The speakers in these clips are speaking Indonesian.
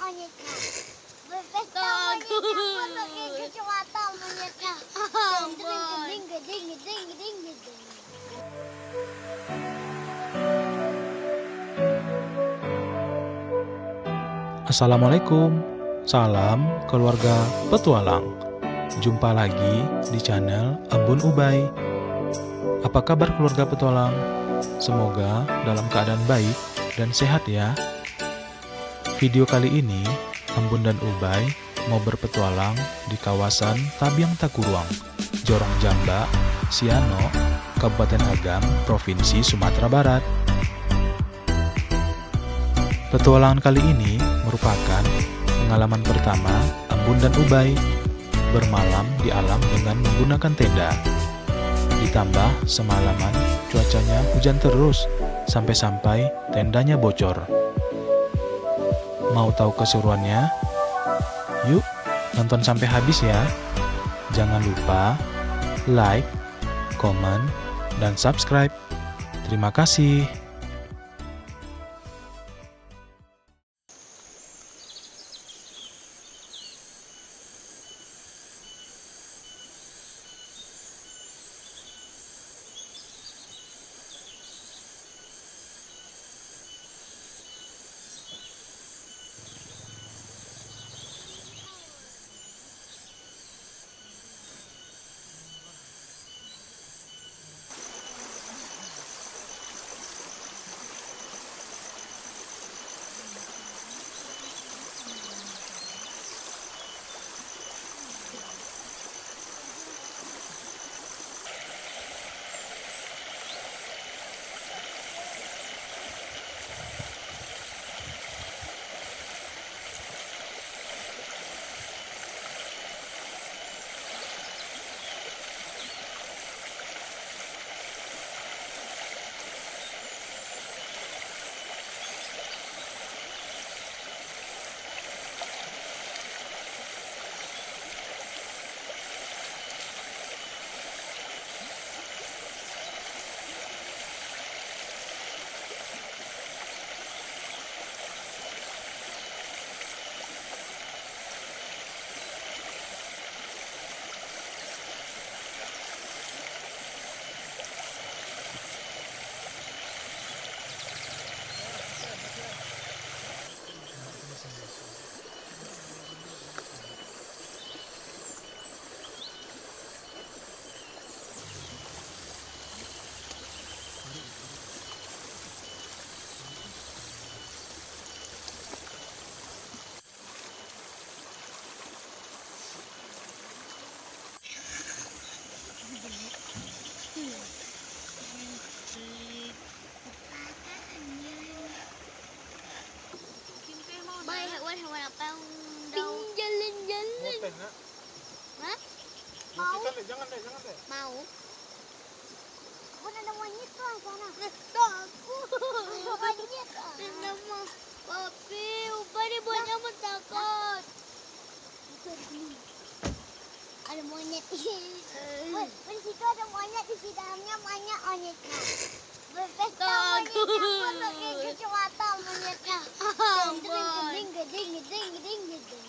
monyetnya. Berpesta monyetnya, potongnya cucu mata monyetnya. Geding, geding, geding, geding, geding. Assalamualaikum, salam keluarga petualang. Jumpa lagi di channel Embun Ubay. Apa kabar keluarga petualang? Semoga dalam keadaan baik dan sehat ya. Video kali ini, Embun dan Ubay mau berpetualang di kawasan Tabiang Takuruang, Jorong Jamba, Siano, Kabupaten Agam, Provinsi Sumatera Barat. Petualangan kali ini merupakan pengalaman pertama Embun dan Ubay bermalam di alam dengan menggunakan tenda. Ditambah semalaman cuacanya hujan terus sampai-sampai tendanya bocor. Mau tahu keseruannya? Yuk nonton sampai habis ya. Jangan lupa like, komen, dan subscribe. Terima kasih. Hewan apa yang jalan-jalan? Hah? Mau? Jangan deh. Mau? Aku ada monyet tuh di sana. Takut. Monyet. Nama papi, Ubay di bawahnya takut. Ada monyet. Di situ ada monyet, di dalamnya banyak monyetnya. Berpesta monyetnya, potongnya cucu mata monyetnya. Geding, geding, geding, geding, geding.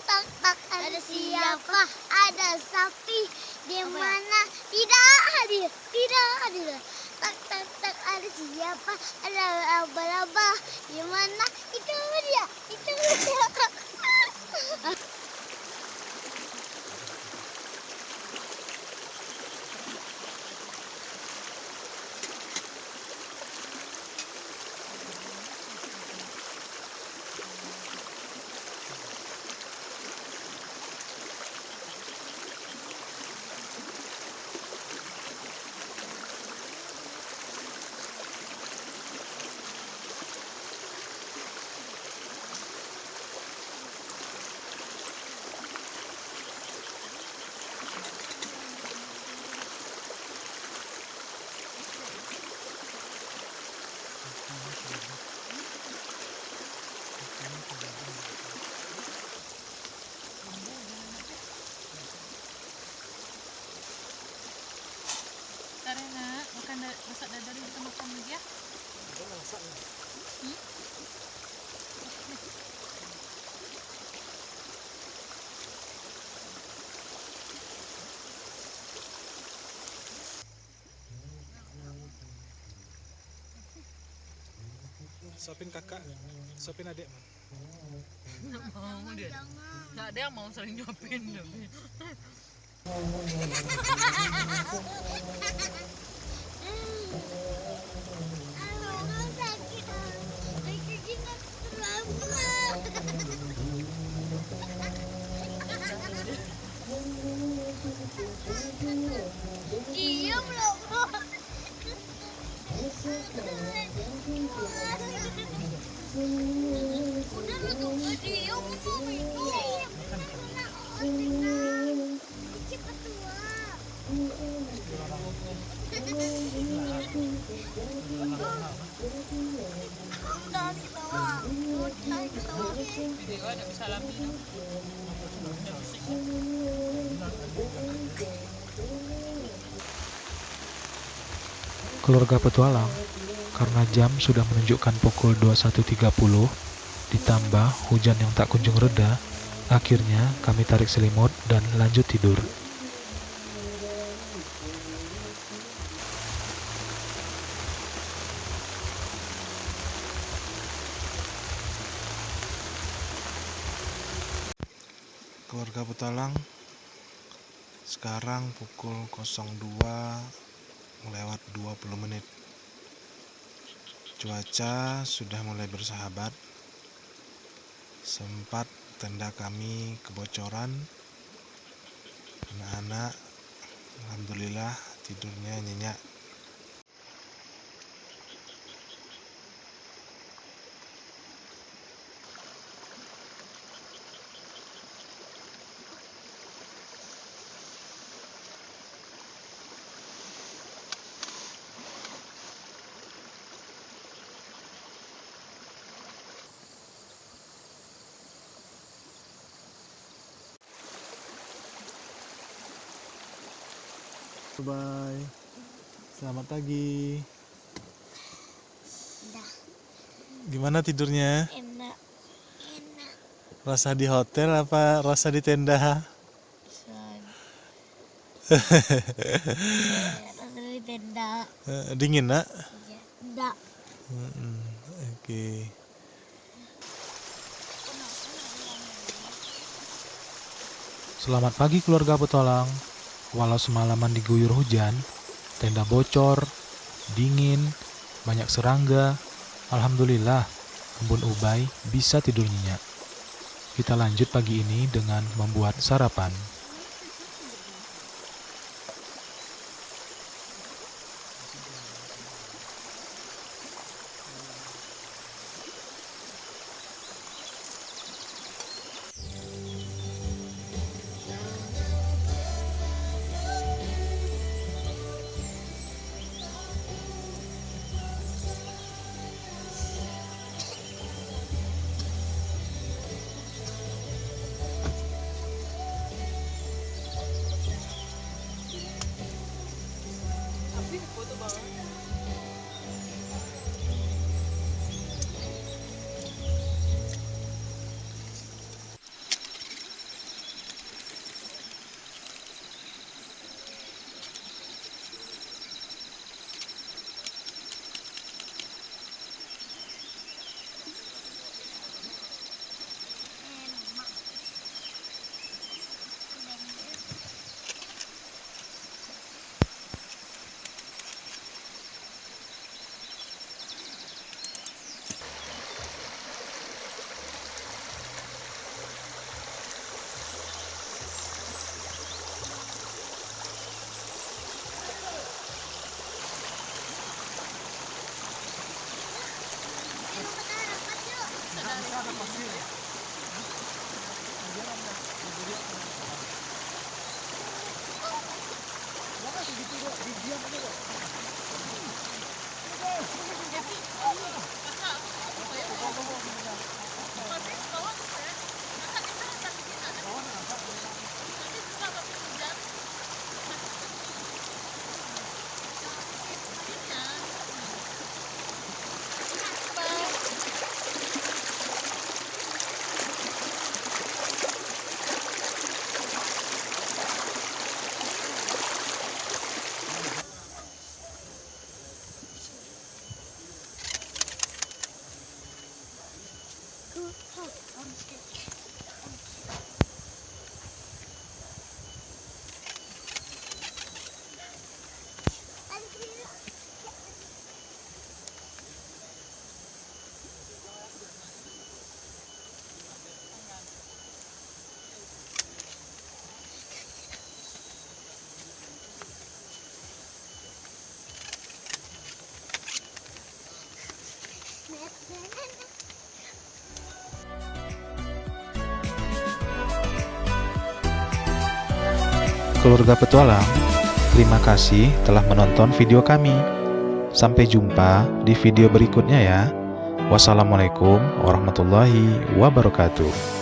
Tak, tak, ada siapa? Ada sapi. Di mana? Tidak hadir. Tak, tak, tak, ada siapa? Ada laba-laba. Di mana? Itu dia. masak dadar kita makan lagi ya. Masak nih. Suapin kakak, suapin adik man. Nggak mau dia. Nggak ada yang mau sering nyuapin. Diam loh. Udah lah tuh diam mau itu. Cepat tua. Jangan ketawa. Jangan ketawa. Video ada bisa lambi. Keluarga petualang, karena jam sudah menunjukkan pukul 21.30, ditambah hujan yang tak kunjung reda, akhirnya kami tarik selimut dan lanjut tidur. Keluarga petualang, sekarang pukul 02:20. Cuaca sudah mulai bersahabat. Sempat tenda kami kebocoran. Anak-anak alhamdulillah tidurnya nyenyak. Bye. Selamat pagi. Udah Gimana tidurnya? enak. Enak. Rasa di hotel apa rasa di tenda? Rasa di tenda. Dingin, Nak? Iya. Enggak. Oke. Selamat pagi keluarga petualang. Walau semalaman diguyur hujan, tenda bocor, dingin, banyak serangga, alhamdulillah Embun Ubay bisa tidur nyenyak. Kita lanjut pagi ini dengan membuat sarapan. Keluarga petualang, terima kasih telah menonton video kami. Sampai jumpa di video berikutnya ya. Wassalamualaikum warahmatullahi wabarakatuh.